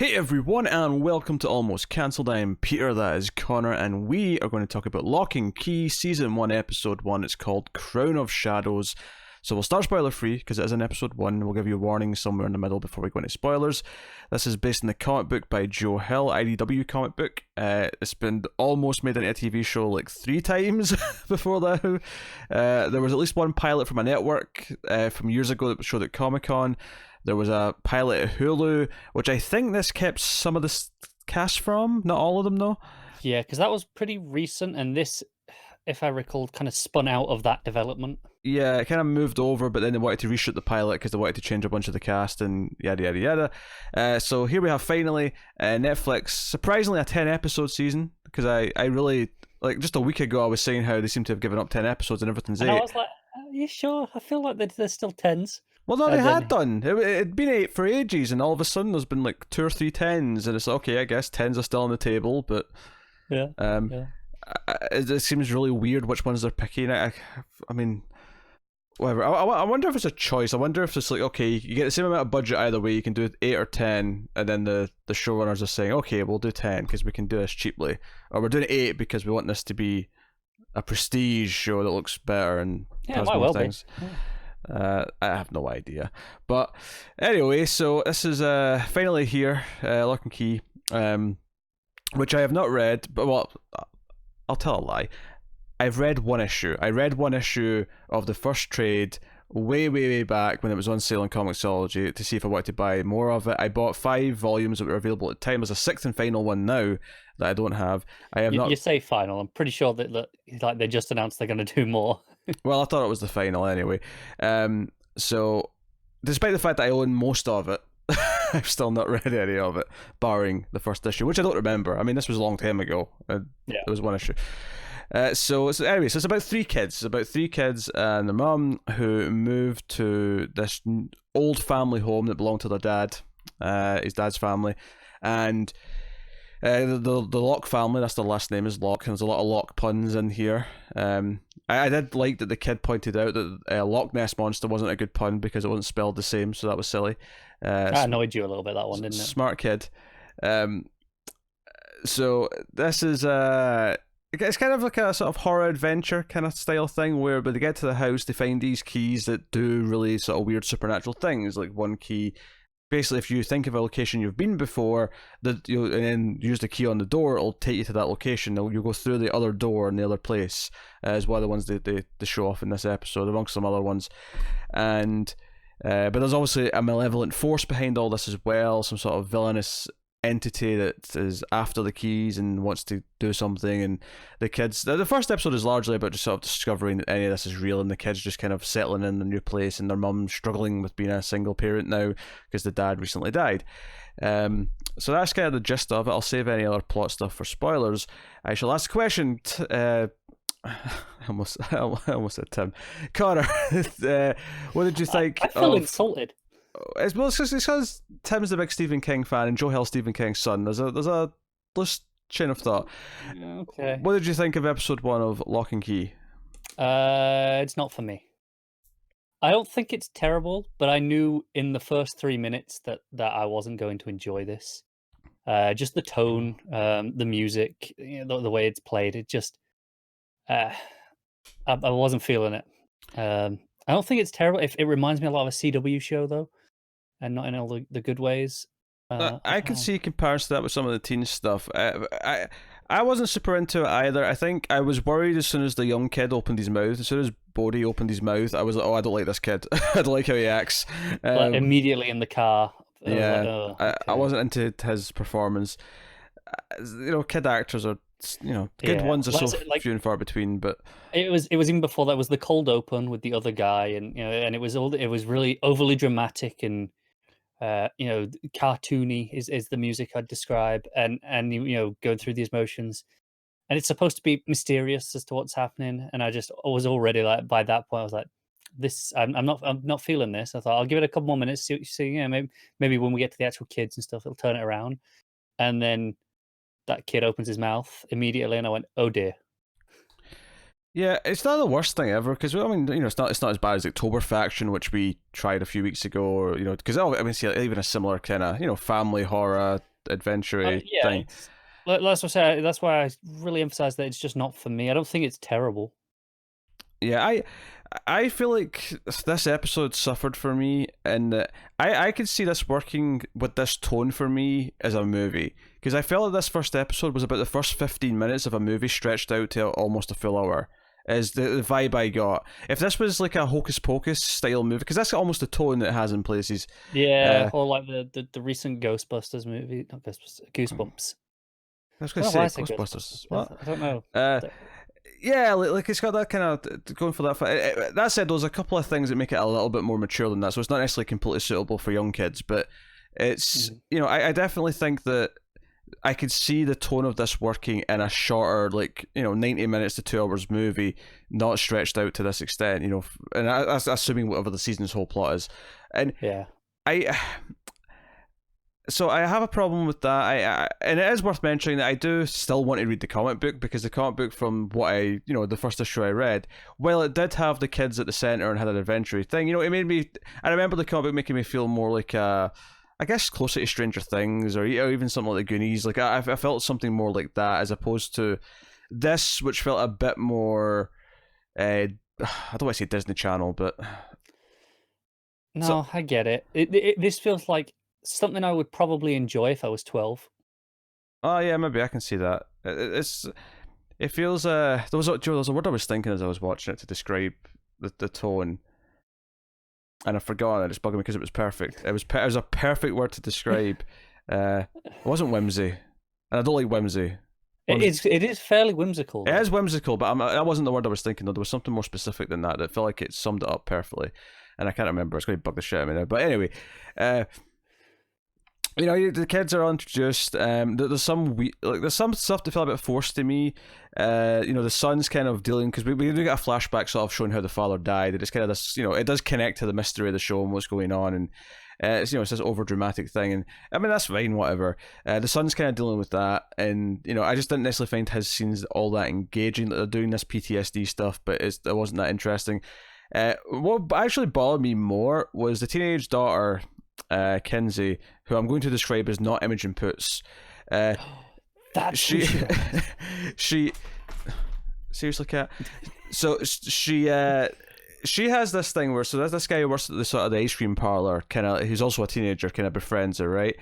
Hey everyone, and welcome to Almost Cancelled. I am Peter, that is Connor, and we are going to talk about Locke Key, Season 1, Episode 1. It's called Crown of Shadows. So we'll start spoiler free, because it is in Episode 1. We'll give you a warning somewhere in the middle before we go into spoilers. This is based on the comic book by Joe Hill, IDW comic book. It's been almost made into a TV show like 3 times before now. There was at least one pilot from a network from years ago that showed at Comic-Con. There was a pilot at Hulu, which I think this kept some of the cast from. Not all of them, though. Yeah, because that was pretty recent, and this, if I recall, kind of spun out of that development. Yeah, it kind of moved over, but then they wanted to reshoot the pilot because they wanted to change a bunch of the cast and yada yada yada. So here we have finally Netflix, surprisingly a 10-episode season, because I really, like, just a week ago I was saying how they seem to have given up 10 episodes and everything's 8. And I was like, are you sure? I feel like there's still 10s. Well, no, they had done. It'd been 8 for ages, and all of a sudden there's been like 2 or 3 10s, and it's okay, I guess 10s are still on the table, but yeah. It seems really weird which ones they're picking. I mean, whatever. I wonder if it's a choice. I wonder if it's like, okay, you get the same amount of budget either way, you can do 8 or 10, and then the showrunners are saying, okay, we'll do 10 because we can do this cheaply, or we're doing 8 because we want this to be a prestige show that looks better and does more things. I have no idea, but anyway, so this is finally here, Locke Key, which I have not read, but well, I'll tell a lie. I've read one issue. I read one issue of the first trade way back when it was on sale on Comixology to see if I wanted to buy more of it. I bought 5 volumes that were available at the time. There's a 6th and final one now that I don't have. I have not. You say final. I'm pretty sure that like they just announced they're going to do more. Well, I thought it was the final anyway. So, despite the fact that I own most of it, I've still not read any of it, barring the first issue, which I don't remember. I mean, this was a long time ago. There was one issue. So it's about 3 kids. It's about 3 kids and their mum who moved to this old family home that belonged to their dad, his dad's family, and the Locke family. That's their last name is Locke, and there's a lot of Locke puns in here. I did like that the kid pointed out that Loch Ness Monster wasn't a good pun because it wasn't spelled the same, so that was silly. That annoyed you a little bit, that one, didn't it? Smart kid. So this is it's kind of like a sort of horror adventure kind of style thing where when they get to the house they find these keys that do really sort of weird supernatural things. Like one key, basically if you think of a location you've been before, and then use the key on the door, it'll take you to that location. You'll go through the other door in the other place, is one of the ones they show off in this episode, amongst some other ones. And but there's obviously a malevolent force behind all this as well, some sort of villainous entity that is after the keys and wants to do something. And the kids, the first episode is largely about just sort of discovering that any of this is real, and the kids just kind of settling in the new place, and their mum struggling with being a single parent now because the dad recently died. So that's kind of the gist of it. I'll save any other plot stuff for spoilers. I shall ask the question. I almost said Tim. Connor, what did you think? I feel insulted. It's because Tim's the big Stephen King fan, and Joe Hill, Stephen King's son. There's a loose chain of thought. Okay. What did you think of episode 1 of Locke Key? It's not for me. I don't think it's terrible, but I knew in the first 3 minutes that I wasn't going to enjoy this. Just the tone, the music, the way it's played. It just, I wasn't feeling it. I don't think it's terrible. It reminds me a lot of a CW show though, and not in all the good ways. I could see comparison to that with some of the teen stuff. I wasn't super into it either. I think I was worried as soon as the young kid opened his mouth. As soon as Bodhi opened his mouth, I was like, oh, I don't like this kid. I don't like how he acts. Like immediately in the car. I wasn't into his performance. Kid actors are, good ones are so few and far between. But it was even before that was the cold open with the other guy, and and it was really overly dramatic and cartoony is the music I'd describe, and going through these motions, and it's supposed to be mysterious as to what's happening, and I was already like, by that point I was like, this I'm not feeling this. I thought I'll give it a couple more minutes, see maybe when we get to the actual kids and stuff it'll turn it around, and then that kid opens his mouth immediately and I went, oh dear. Yeah, it's not the worst thing ever, because I mean, it's not as bad as October Faction, which we tried a few weeks ago, or because see, even a similar kind of family horror adventure Yeah, thing. it's that's what I say. That's why I really emphasize that it's just not for me. I don't think it's terrible. Yeah, I feel like this episode suffered for me, and I could see this working with this tone for me as a movie, because I felt like this first episode was about the first 15 minutes of a movie stretched out to almost a full hour. Is the vibe I got. If this was like a Hocus Pocus style movie, because that's almost the tone that it has in places. Yeah, or like the recent Ghostbusters movie, not Ghostbusters, Goosebumps. I was I going to don't know why say I said Ghostbusters. Ghostbusters. What? I don't know. Uh, yeah, like it's got that kind of going for that. That said, there's a couple of things that make it a little bit more mature than that, so it's not necessarily completely suitable for young kids. But it's I definitely think that I could see the tone of this working in a shorter, like 90 minutes to 2 hours movie, not stretched out to this extent. And that's assuming whatever the season's whole plot is, and Yeah. I so I have a problem with that. And it is worth mentioning that I do still want to read the comic book, because the comic book, from what the first issue I read, while it did have the kids at the center and had an adventure thing, it made me. I remember the comic book making me feel more like I guess closer to Stranger Things, or even something like the Goonies. Like I felt something more like that, as opposed to this, which felt a bit more. I don't want to say Disney Channel, but No, I get it. This feels like something I would probably enjoy if I was 12. Oh yeah, maybe I can see that. It feels there was a word I was thinking as I was watching it to describe the tone, and I forgot it. It's bugging me because it was perfect. It was a perfect word to describe. It wasn't whimsy, and I don't like whimsy. It is fairly whimsical. It is whimsical, but that wasn't the word I was thinking. Though there was something more specific than that felt like it summed it up perfectly, and I can't remember. It's going to bug the shit out of me now. But anyway, the kids are introduced. There's some stuff that felt a bit forced to me. The son's kind of dealing, because we do get a flashback sort of showing how the father died. It's kind of this, it does connect to the mystery of the show and what's going on, and it's this over dramatic thing, and I mean that's fine, whatever. The son's kind of dealing with that, and I just didn't necessarily find his scenes all that engaging. That they're doing this PTSD stuff, but it wasn't that interesting. What actually bothered me more was the teenage daughter, Kinsey, who I'm going to describe as not Imogen Poots. That's she seriously, Kat. So she has this thing where, so there's this guy who works at the ice cream parlor, kind of, who's also a teenager, kind of befriends her, right?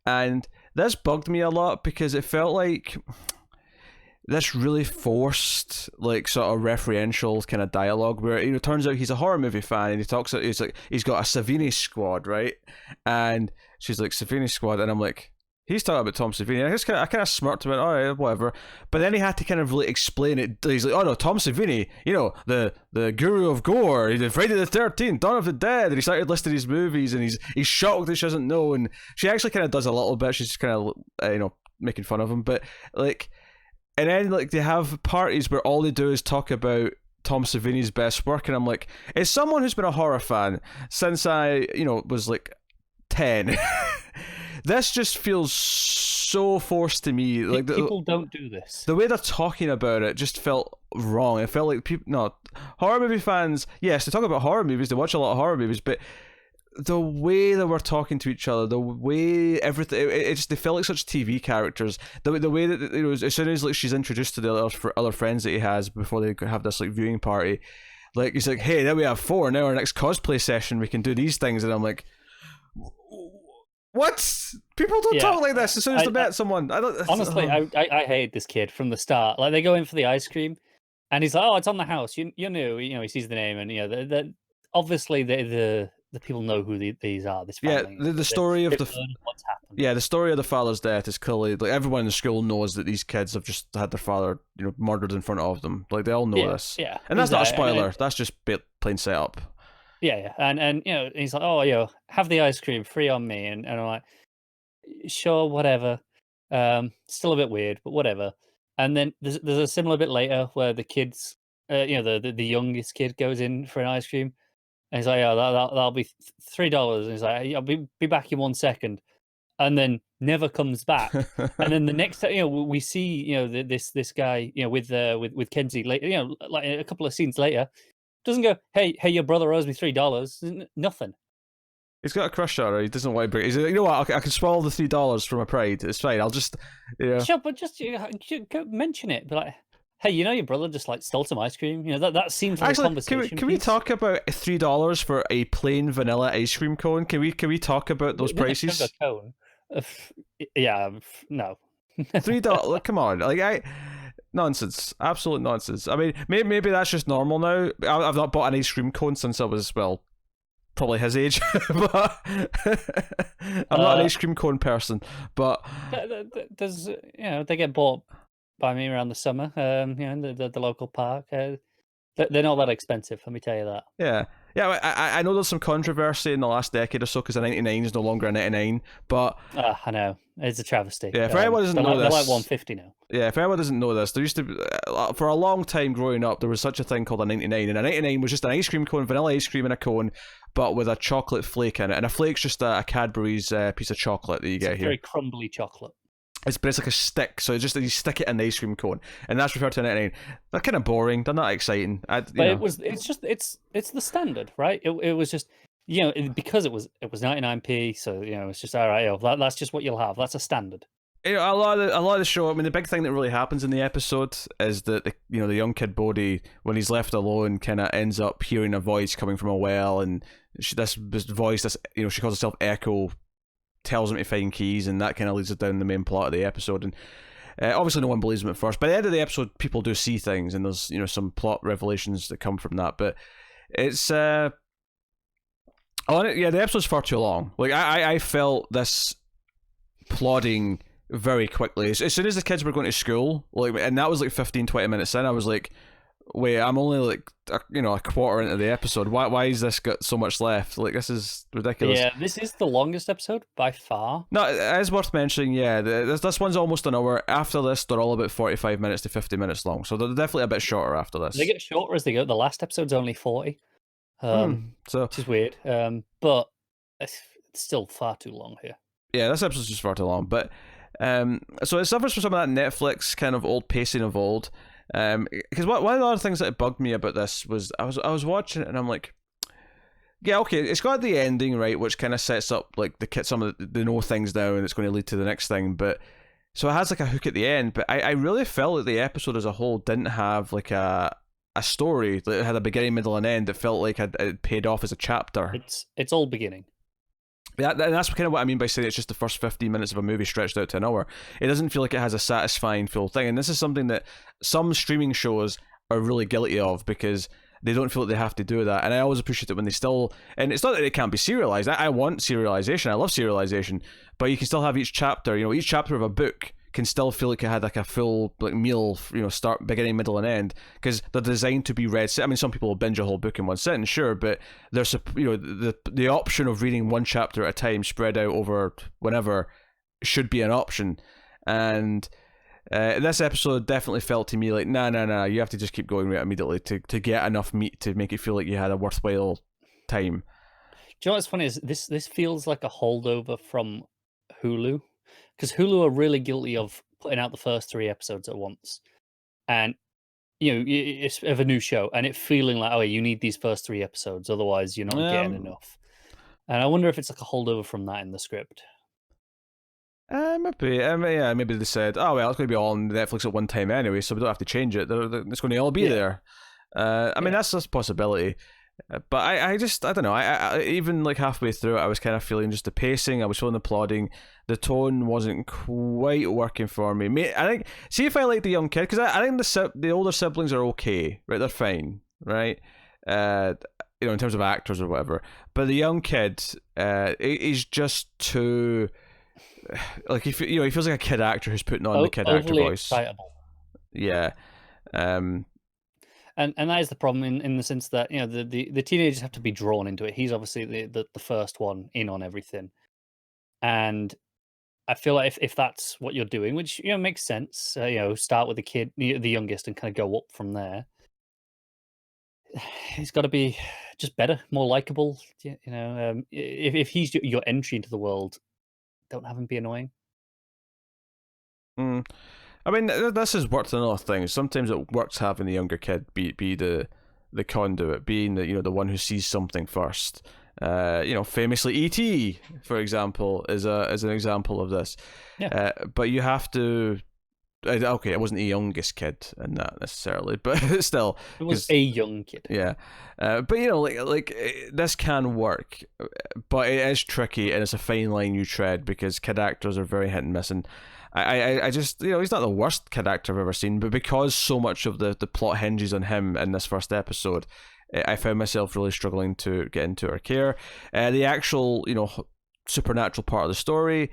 And this bugged me a lot, because it felt like this really forced, like, sort of referential kind of dialogue, where it turns out he's a horror movie fan, and he's got a Savini squad, right? And she's like, Savini squad, and I'm like, he's talking about Tom Savini. I kind of smirked and went, all right, whatever. But then he had to kind of really explain it. He's like, oh no, Tom Savini, the guru of gore, he did Friday the 13th, Dawn of the Dead, and he started listing his movies, and he's shocked that she doesn't know, and she actually kind of does a little bit. She's just kind of making fun of him, but like. And then, like, they have parties where all they do is talk about Tom Savini's best work, and I'm like, as someone who's been a horror fan since I, was like 10, this just feels so forced to me. Like, people don't do this. The way they're talking about it just felt wrong. It felt like horror movie fans, yes, they talk about horror movies, they watch a lot of horror movies, but the way they were talking to each other, the way everything, they felt like such TV characters. The way that as soon as like she's introduced to the other friends that he has before they have this like viewing party, like he's like, hey, now we have 4. Now our next cosplay session we can do these things, and I'm like, what? People don't talk like this as soon as they met someone. Honestly, I hate this kid from the start. Like, they go in for the ice cream, and he's like, oh, it's on the house. You knew, he sees the name, and obviously the people know who these are. This family. Yeah, the story of what's happened. Yeah, the story of the father's death is clearly, like, everyone in the school knows that these kids have just had their father, murdered in front of them. Like, they all know this. Yeah, and that's not a spoiler. That's just plain setup. Yeah, and he's like, oh, have the ice cream, free on me, and I'm like, sure, whatever. Still a bit weird, but whatever. And then there's a similar bit later where the kids, the youngest kid goes in for an ice cream. And he's like, yeah, that'll be $3. And he's like, I'll be back in 1 second, and then never comes back. And then the next, we see, this guy, with Kenzie later, like a couple of scenes later, doesn't go, hey, your brother owes me $3. Nothing. He's got a crush on her. He doesn't want to break. He's like, you know what? I can swallow the $3 for my pride. It's fine. I'll just, Sure, but just mention it. Be like, hey, you know your brother just like stole some ice cream. You know that seems like a Actually, conversation. can we talk about $3 for a plain vanilla ice cream cone? Can we talk about those prices? Sugar cone. Yeah, no. $3. Come on, nonsense, absolute nonsense. I mean, maybe that's just normal now. I've not bought an ice cream cone since I was probably his age, but I'm not an ice cream cone person. But there's they get bought by me around the summer. The local park. They're not that expensive, let me tell you that. Yeah. I know there's some controversy in the last decade or so because a 99 is no longer a 99, but I know it's a travesty. Yeah, if anyone doesn't know this, they're like 150 now. Yeah, if anyone doesn't know this, there used to be, for a long time growing up, there was such a thing called a 99, and a 99 was just an ice cream cone, vanilla ice cream in a cone, but with a chocolate flake in it, and a flake's just a Cadbury's piece of chocolate that you get here. Very crumbly chocolate. But it's like a stick, so just you stick it in the ice cream cone, and that's referred to a 99. They're kind of boring. They're not exciting. It's the standard, right? It was just because it was 99p, so it's just all right. That's just what you'll have. That's a standard. A lot of the show. I mean, the big thing that really happens in the episode is that the young kid Bodhi, when he's left alone, kind of ends up hearing a voice coming from a well, and this voice, she calls herself Echo, tells him to find keys, and that kind of leads us down the main plot of the episode. And obviously, no one believes him at first. By the end of the episode, people do see things, and there's some plot revelations that come from that. But it's the episode's far too long. Like I felt this plodding very quickly. As soon as the kids were going to school, and that was 15-20 minutes in, I was like, wait, I'm only a quarter into the episode. Why has this got so much left? This is ridiculous. Yeah, this is the longest episode by far. No, it is worth mentioning. Yeah, this one's almost an hour. After this, they're all about 45 minutes to 50 minutes long, so they're definitely a bit shorter after this. They get shorter as they go. The last episode's only 40, which is weird. But it's still far too long here. Yeah, this episode's just far too long. But so it suffers from some of that Netflix kind of old pacing of old. Because one of the other things that bugged me about this was I was watching it and I'm like, yeah, okay, it's got the ending right, which kind of sets up some of the know things now, and it's going to lead to the next thing. But so it has a hook at the end. But I really felt that the episode as a whole didn't have a story that had a beginning, middle, and end that felt like it paid off as a chapter. It's all beginning. Yeah, that's kind of what I mean by saying it's just the first 15 minutes of a movie stretched out to an hour. It doesn't feel like it has a satisfying full thing, and this is something that some streaming shows are really guilty of because they don't feel like they have to do that. And I always appreciate it when they still, and it's not that it can't be serialized. I want serialization. I love serialization, but you can still have each chapter. Each chapter of a book can still feel like it had a full meal, start, beginning, middle, and end, because they're designed to be read. I mean, some people will binge a whole book in one sitting, sure, but there's the option of reading one chapter at a time, spread out over whenever, should be an option. And this episode definitely felt to me like, nah, you have to just keep going right immediately to get enough meat to make it feel like you had a worthwhile time. Do you know what's funny is this feels like a holdover from Hulu. Because Hulu are really guilty of putting out the first 3 episodes at once, and it's of a new show, and it feeling like, oh, you need these first 3 episodes, otherwise you're not getting enough. And I wonder if it's like a holdover from that in the script. Maybe. Maybe they said, oh well, it's going to be all on Netflix at one time anyway, so we don't have to change it. It's going to all be there. I mean, that's a possibility. But I don't know. I even halfway through it, I was kind of feeling just the pacing. I was feeling the plodding. The tone wasn't quite working for me. I think. See if I like the young kid, because I think the older siblings are okay, right? They're fine, right? In terms of actors or whatever. But the young kid, he's just too. He feels like a kid actor who's putting on the kid actor voice. Excitable. Yeah. And that is the problem in the sense that the teenagers have to be drawn into it. He's obviously the first one in on everything, and I feel like if that's what you're doing, which makes sense, start with the kid, the youngest, and kind of go up from there. He's got to be just better, more likable. If he's your entry into the world, don't have him be annoying. I mean, this has worked in other things. Sometimes it works having the younger kid be the conduit, being the one who sees something first. Famously E.T., for example, is an example of this. Yeah. But you have to. Okay, it wasn't the youngest kid in that necessarily, but still, It was a young kid. yeah. But this can work, but it is tricky and it's a fine line you tread because kid actors are very hit and miss. And I just he's not the worst kid actor I've ever seen, but because so much of the plot hinges on him in this first episode, I found myself really struggling to get into or care. The actual supernatural part of the story.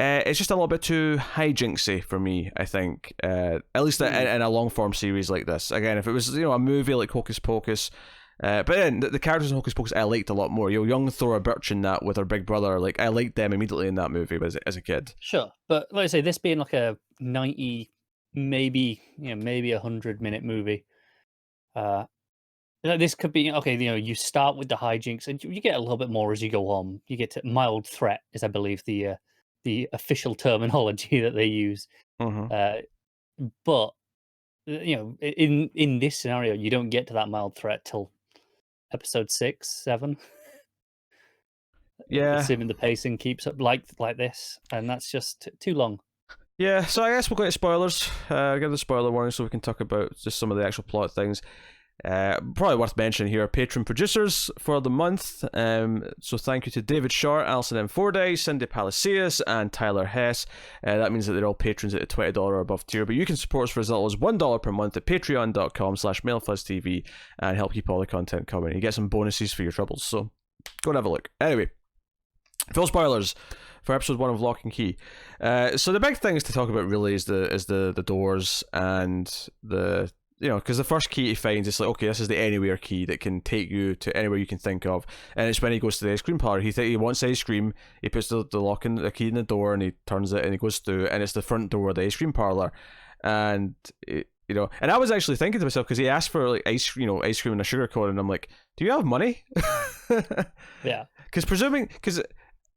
It's just a little bit too hijinksy for me, I think. At least in a long form series like this. Again, if it was a movie like Hocus Pocus, but then the characters in Hocus Pocus I liked a lot more. Young Thora Birch in that with her big brother, like I liked them immediately in that movie as a kid. Sure, but like I say, this being like a 90, maybe 100-minute movie, this could be okay. You start with the hijinks, and you get a little bit more as you go on. You get to mild threat, is I believe the official terminology that they use. Mm-hmm. But in this scenario, you don't get to that mild threat till episode 6, 7. Yeah. Assuming the pacing keeps up like this, and that's just too long. Yeah, so I guess we'll go into spoilers. Give the spoiler warning so we can talk about just some of the actual plot things. Probably worth mentioning here, patron producers for the month. So thank you to David Short, Alison M. Fordyce, Cindy Palacios, and Tyler Hess. That means that they're all patrons at the $20 or above tier, but you can support us for as little as $1 per month at patreon.com/MailFuzzTV and help keep all the content coming. You get some bonuses for your troubles, so go and have a look. Anyway, full spoilers for episode 1 of Locke Key. So the big things to talk about really is the doors and the because the first key he finds, it's like, okay, this is the anywhere key that can take you to anywhere you can think of, and it's when he goes to the ice cream parlor. He wants ice cream. He puts the lock in the key in the door, and he turns it, and he goes through, and it's the front door of the ice cream parlor, and and I was actually thinking to myself because he asked for like ice cream and a sugar cone, and I'm like, do you have money? Yeah, because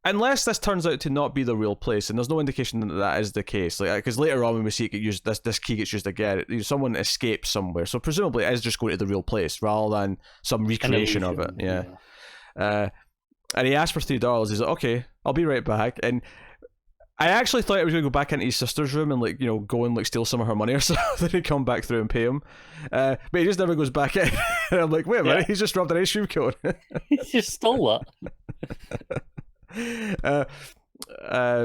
unless this turns out to not be the real place, and there's no indication that is the case, like because later on when we see it get used, this key gets used again. Someone escapes somewhere, so presumably it is just going to the real place rather than some recreation of it. Yeah. And he asked for $3. He's like, okay, I'll be right back. And I actually thought he was going to go back into his sister's room and go and steal some of her money or something. He'd come back through and pay him, but he just never goes back in. And I'm like, wait a minute, he's just robbed an ice cream cone. He just stole that.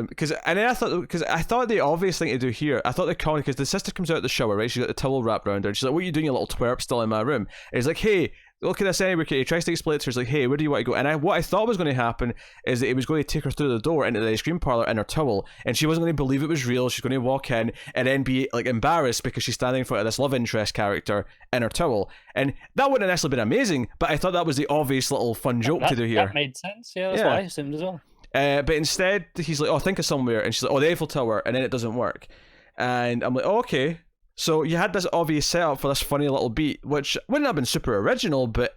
Because I thought the obvious thing to do here, I thought the comment, because the sister comes out of the shower, right? She's got the towel wrapped around her, and she's like, "What are you doing, you little twerp, still in my room?" And he's like, "Hey, look at this anyway." He tries to explain it to her. He's like, "Hey, where do you want to go?" And what I thought was going to happen is that he was going to take her through the door into the ice cream parlor in her towel, and she wasn't going to believe it was real. She's going to walk in and then be like embarrassed because she's standing in front of this love interest character in her towel, and that wouldn't have necessarily been amazing. But I thought that was the obvious little fun joke to do here. That made sense. Yeah, that's what I assumed as well. But instead, he's like, "Oh, think of somewhere," and she's like, "Oh, the Eiffel Tower," and then it doesn't work. And I'm like, "Oh, okay." So you had this obvious setup for this funny little beat, which wouldn't have been super original, but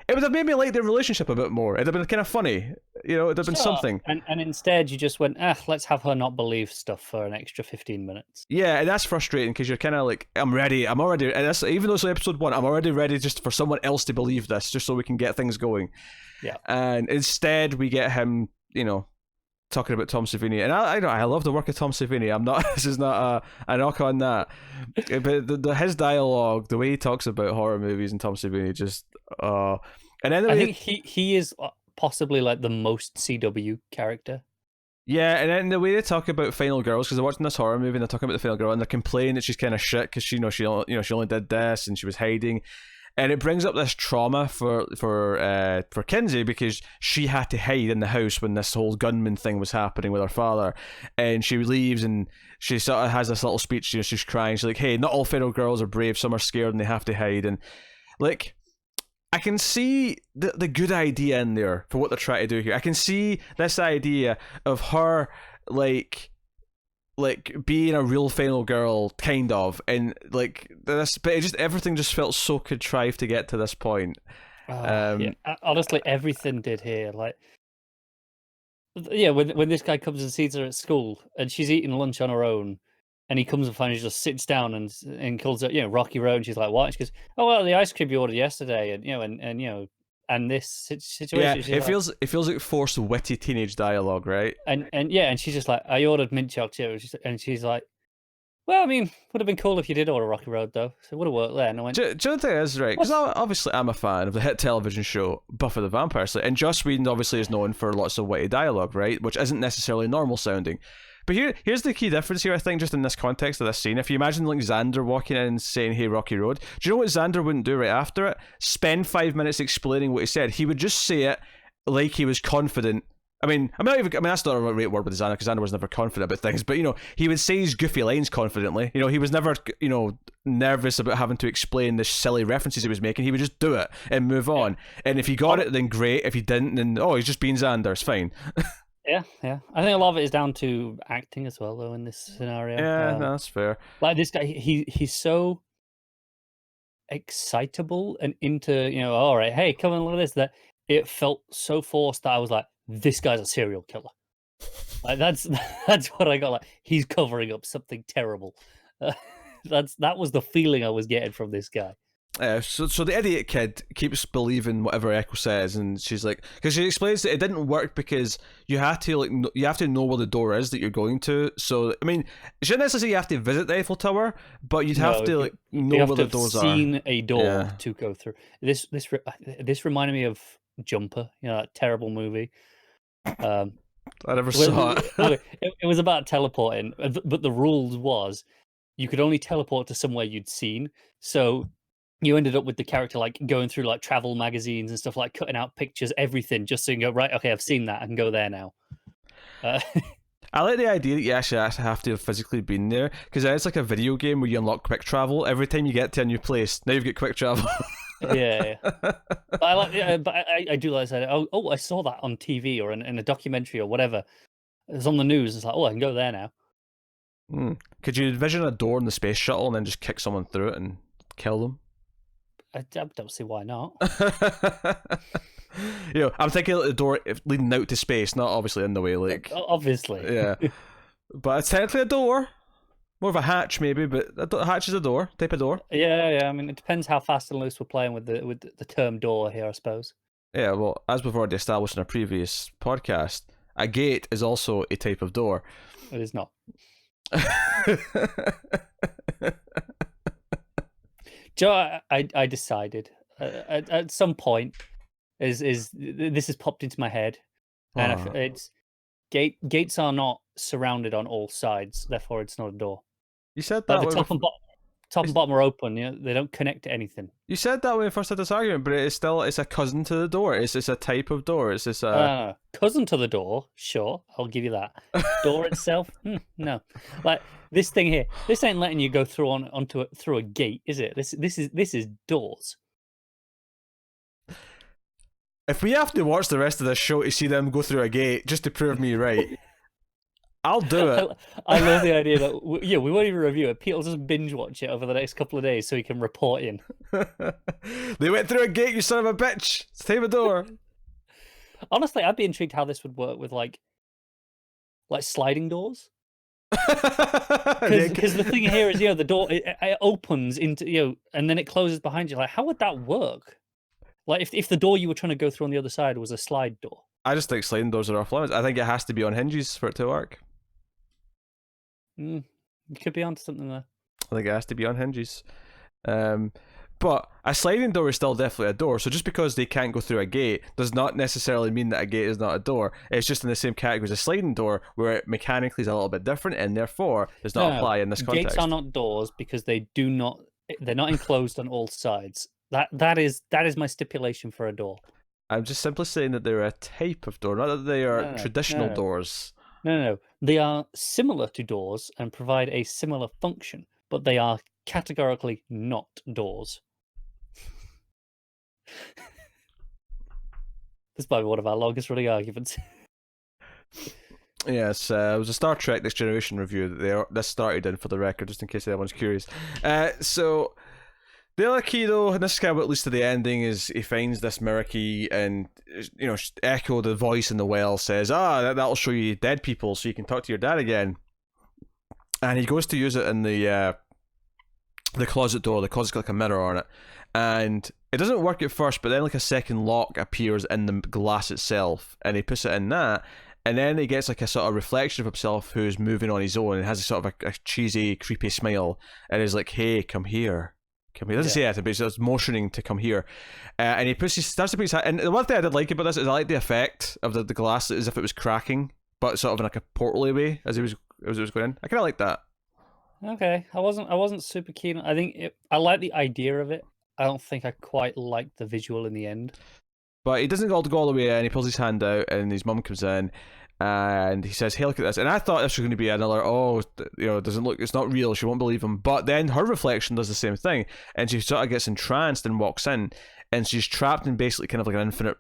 it would have made me like their relationship a bit more. It'd have been kind of funny, it'd have been something. And instead, you just went, let's have her not believe stuff for an extra 15 minutes. Yeah, and that's frustrating because you're kind of like, I'm ready, I'm already, and that's, even though it's episode 1, I'm already ready just for someone else to believe this, just so we can get things going. Yeah. And instead, we get him, talking about Tom Savini, and I love the work of Tom Savini. I'm not. This is not a knock on that, but his dialogue, the way he talks about horror movies, and Tom Savini just. And then I think he is possibly like the most CW character. Yeah, and then the way they talk about Final Girls, because they're watching this horror movie and they're talking about the Final Girl, and they're complaining that she's kind of shit because she only did this and she was hiding. And it brings up this trauma for Kinsey because she had to hide in the house when this whole gunman thing was happening with her father, and she leaves and she sort of has this little speech. She's crying. She's like, "Hey, not all feral girls are brave. Some are scared and they have to hide." And like, I can see the good idea in there for what they're trying to do here. I can see this idea of her like being a real final girl, kind of, and like this, but everything just felt so contrived to get to this point. Yeah. Honestly, everything did here. Like, yeah, when this guy comes and sees her at school, and she's eating lunch on her own, and he comes and finally just sits down and calls her, Rocky Road. And she's like, "What?" And she goes, "Oh well, the ice cream you ordered yesterday, and and this Yeah, situation. She's it like, feels like forced witty teenage dialogue, right? and she's just like, I ordered mint chocolate chip, and she's like, well, I mean, would have been cool if you did order Rocky Road though, so it would have worked there. And I went, Do you know the thing is, right? Because what? obviously I'm a fan of the hit television show Buffy the Vampire Slayer, and Joss Whedon obviously is known for lots of witty dialogue, right? Which isn't necessarily normal sounding. But here's the key difference here, I think, just in this context of this scene. If you imagine like Xander walking in and saying, "Hey, Rocky Road," do you know what Xander wouldn't do right after it? Spend 5 minutes explaining what he said. He would just say it like he was confident. I mean, that's not a right word with Xander, because Xander was never confident about things. But he would say his goofy lines confidently. He was never nervous about having to explain the silly references he was making. He would just do it and move on. And if he got it, then great. If he didn't, then he's just being Xander. It's fine. Yeah. I think a lot of it is down to acting as well, though, in this scenario. Yeah, no, that's fair. Like this guy, he's so excitable and into, all right, hey, come on, look at this, that it felt so forced that I was like, this guy's a serial killer. Like that's what I got. Like, he's covering up something terrible. That was the feeling I was getting from this guy. So the idiot kid keeps believing whatever Echo says, and she's like, because she explains that it didn't work because you have to know where the door is that you're going to. So I mean, she didn't necessarily say you have to visit the Eiffel Tower, but you'd have to know where the doors are. Seen a door to go through. This reminded me of Jumper, that terrible movie. I never saw it. It was about teleporting, but the rules was you could only teleport to somewhere you'd seen. So you ended up with the character like going through like travel magazines and stuff, like cutting out pictures, everything, just so you can go, right, okay, I've seen that, I can go there now. I like the idea that you actually have to have physically been there, because it's like a video game where you unlock quick travel. Every time you get to a new place, now you've got quick travel. yeah. But I do like that. Oh, I saw that on TV or in a documentary or whatever. It was on the news. It's like, I can go there now. Could you envision a door in the space shuttle and then just kick someone through it and kill them? I don't see why not. I'm thinking like the door leading out to space, not obviously in the way, like obviously. Yeah, but it's technically a door, more of a hatch maybe, but a hatch is a door, type of door. Yeah. I mean, it depends how fast and loose we're playing with the term door here, I suppose. Yeah, well, as we've already established in a previous podcast, a gate is also a type of door. It is not. Joe, I decided at some point is this has popped into my head, and it's gates are not surrounded on all sides, therefore it's not a door. You said that. Like the top and bottom are open. They don't connect to anything. You said that when we first had this argument, but it's a cousin to the door. It's a type of door. It's this cousin to the door. Sure, I'll give you that. Door itself, no. Like this thing here, this ain't letting you go through through a gate, is it? This is doors. If we have to watch the rest of this show to see them go through a gate just to prove me right, I'll do it. I love the idea that we won't even review it. Pete will just binge watch it over the next couple of days so he can report in. They went through a gate, you son of a bitch. It's time a door. Honestly, I'd be intrigued how this would work with like sliding doors. Because the thing here is, the door it opens into and then it closes behind you. Like, how would that work? Like, if the door you were trying to go through on the other side was a slide door. I just think sliding doors are off limits. I think it has to be on hinges for it to work. You could be onto something there. I think it has to be on hinges. But a sliding door is still definitely a door. So just because they can't go through a gate does not necessarily mean that a gate is not a door. It's just in the same category as a sliding door, where it mechanically is a little bit different and therefore does not apply in this context. Gates are not doors because they're not enclosed on all sides. That is my stipulation for a door. I'm just simply saying that they're a type of door, not that they are traditional doors. No. They are similar to doors and provide a similar function, but they are categorically not doors. This might be one of our longest running arguments. Yes, it was a Star Trek Next Generation review that this started in, for the record, just in case anyone's curious. So the other key, though, and this is kind of what leads to the ending, is he finds this mirror key, and Echo, the voice in the well, says, that'll show you dead people so you can talk to your dad again. And he goes to use it in the closet door. The closet's got like a mirror on it, and it doesn't work at first, but then like a second lock appears in the glass itself, and he puts it in that, and then he gets like a sort of reflection of himself who's moving on his own and has a sort of a cheesy, creepy smile, and is like, "Hey, come here." Come here. He doesn't say it, but he's motioning to come here, and he starts to put his hand. And the one thing I did like about this is I like the effect of the glass as if it was cracking, but sort of in like a portally way as it was going in. I kind of like that. Okay, I wasn't super keen. I think I like the idea of it. I don't think I quite liked the visual in the end. But he doesn't go all the way in. He pulls his hand out, and his mum comes in, and he says, "Hey, look at this." And I thought this was going to be another, it doesn't look, it's not real. She won't believe him. But then her reflection does the same thing, and she sort of gets entranced and walks in, and she's trapped in basically kind of like an infinite,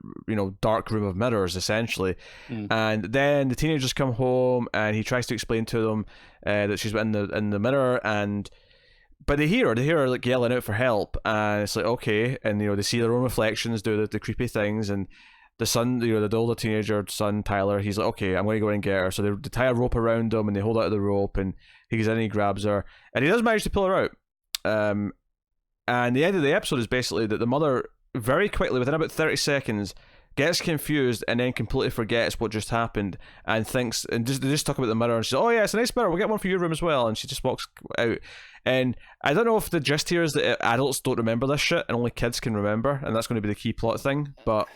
dark room of mirrors, essentially. And then the teenagers come home, and he tries to explain to them that she's in the mirror, but they hear her like yelling out for help, and it's like, okay, and they see their own reflections do the creepy things, and the son, the older teenager son Tyler, he's like, okay, I'm going to go in and get her. So they tie a rope around him, and they hold out the rope, and he goes in and he grabs her, and he does manage to pull her out. And the end of the episode is basically that the mother very quickly, within about 30 seconds, gets confused and then completely forgets what just happened and thinks, and they just talk about the mirror, and she's, oh yeah, it's a nice mirror, we'll get one for your room as well, and she just walks out. And I don't know if the gist here is that adults don't remember this shit and only kids can remember, and that's going to be the key plot thing, but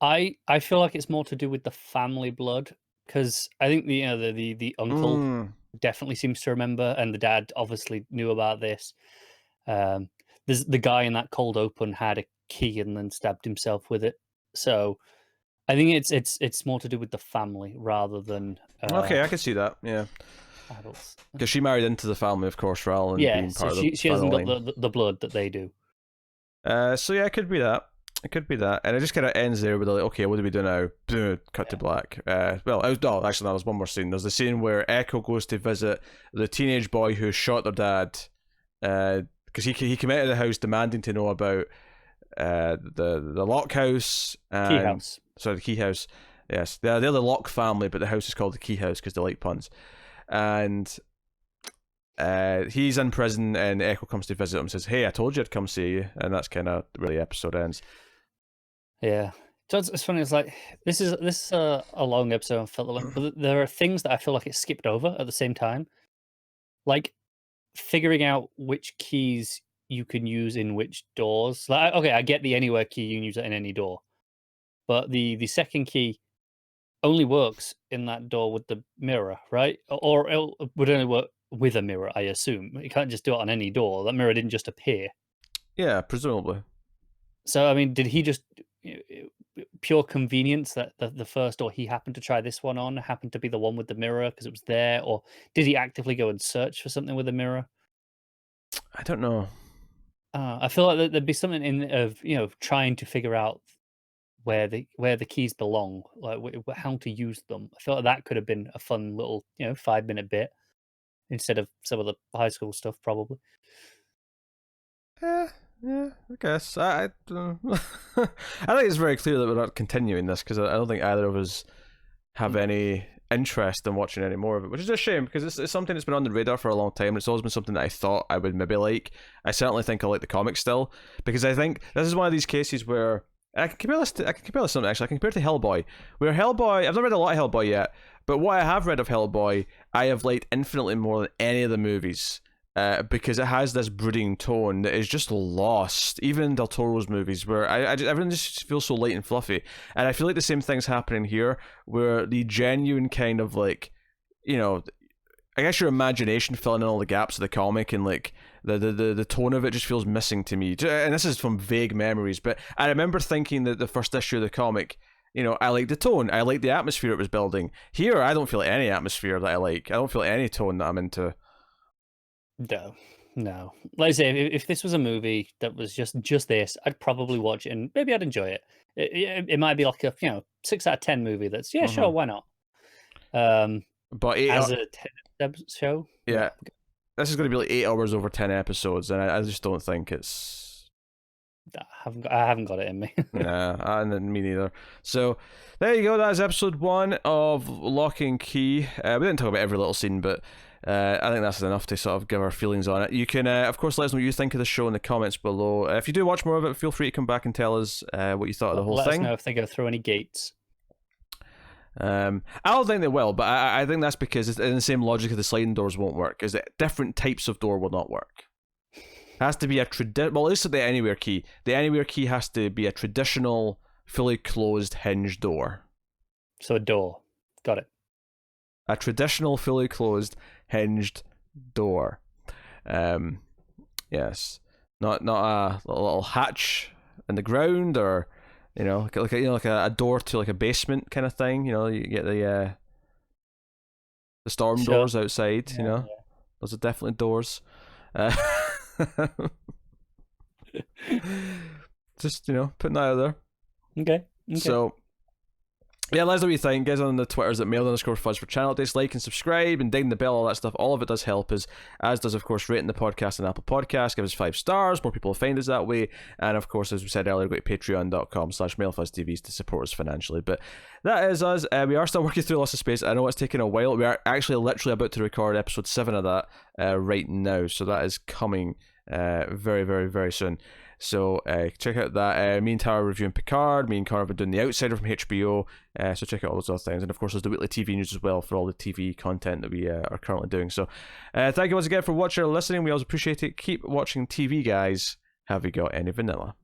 I feel like it's more to do with the family blood, because I think the uncle definitely seems to remember, and the dad obviously knew about this. There's the guy in that cold open had a key and then stabbed himself with it. So I think it's more to do with the family rather than okay, I can see that, yeah, adults. because she married into the family, of course, rather than being part of the she hasn't family. got the blood that they do. So yeah, it could be that. It could be that, and it just kind of ends there with like, okay, what do we do now? Cut to black. Actually, there's one more scene. There's the scene where Echo goes to visit the teenage boy who shot their dad, because he came out of the house demanding to know about the Locke house. Key house. Sorry, the Key house. Yes, they're the Locke family, but the house is called the Key house because they like puns. And he's in prison, and Echo comes to visit him and says, "Hey, I told you I'd come see you," and that's kind of where the episode ends. Yeah, it's funny. It's like this is a long episode. I felt like, but there are things that I feel like it skipped over at the same time, like figuring out which keys you can use in which doors. Like, okay, I get the anywhere key, you can use it in any door, but the second key only works in that door with the mirror, right? Or it would only work with a mirror, I assume. You can't just do it on any door. That mirror didn't just appear. Yeah, presumably. So, I mean, did he just pure convenience that the first door he happened to try this one on happened to be the one with the mirror because it was there, or did he actively go and search for something with a mirror? I don't know. I feel like there'd be something in of trying to figure out where the keys belong, like how to use them. I feel like that could have been a fun little 5-minute bit instead of some of the high school stuff, probably. Yeah, I guess. I think it's very clear that we're not continuing this because I don't think either of us have any interest in watching any more of it, which is a shame because it's something that's been on the radar for a long time. It's always been something that I thought I would maybe like. I certainly think I like the comic still because I think this is one of these cases where I can compare this to something actually. I can compare it to Hellboy, where Hellboy, I've not read a lot of Hellboy yet, but what I have read of Hellboy, I have liked infinitely more than any of the movies. Because it has this brooding tone that is just lost, even in Del Toro's movies, where everything just feels so light and fluffy. And I feel like the same thing's happening here, where the genuine kind of like, I guess your imagination filling in all the gaps of the comic and like the tone of it just feels missing to me. And this is from vague memories, but I remember thinking that the first issue of the comic, I like the tone, I like the atmosphere it was building. Here, I don't feel any atmosphere that I like. I don't feel any tone that I'm into. No. Like I say, if this was a movie that was just this, I'd probably watch it and maybe I'd enjoy it. It might be like a 6 out of 10 movie. That's sure, why not? But as a 10 show, yeah, this is going to be like 8 hours over 10 episodes, and I just don't think it's. I haven't got it in me. Nah, me neither. So there you go. That is episode 1 of Locke Key. We didn't talk about every little scene, but. I think that's enough to sort of give our feelings on it. You can, of course, let us know what you think of the show in the comments below. If you do watch more of it, feel free to come back and tell us what you thought of the whole Let thing. us know if they go through any gates. I don't think they will, but I think that's because it's in the same logic of the sliding doors won't work, is that different types of door will not work. It has to be a well, at least the Anywhere key. The Anywhere key has to be a traditional, fully closed hinge door. So a door. Got it. A traditional, fully closed, hinged door. Yes, not a little hatch in the ground, or like a door to like a basement kind of thing. You get the storm doors outside. Yeah. Those are definitely doors. Just putting that out there. Okay. So. Yeah, let us know what you think. Guys on the Twitters at mail_fuzz for channel updates. Like and subscribe and ding the bell, all that stuff. All of it does help us, as does, of course, rating the podcast on Apple Podcasts. Give us 5 stars. More people will find us that way. And, of course, as we said earlier, go to patreon.com/mailfuzzTVs to support us financially. But that is us. We are still working through Lost in Space. I know it's taking a while. We are actually literally about to record episode 7 of that right now. So that is coming very, very, very soon. So check out that. Me and Tara reviewing Picard. Me and Connor have been doing The Outsider from HBO. So check out all those other things. And of course, there's the weekly TV news as well for all the TV content that we are currently doing. So thank you once again for watching or listening. We always appreciate it. Keep watching TV, guys. Have you got any vanilla?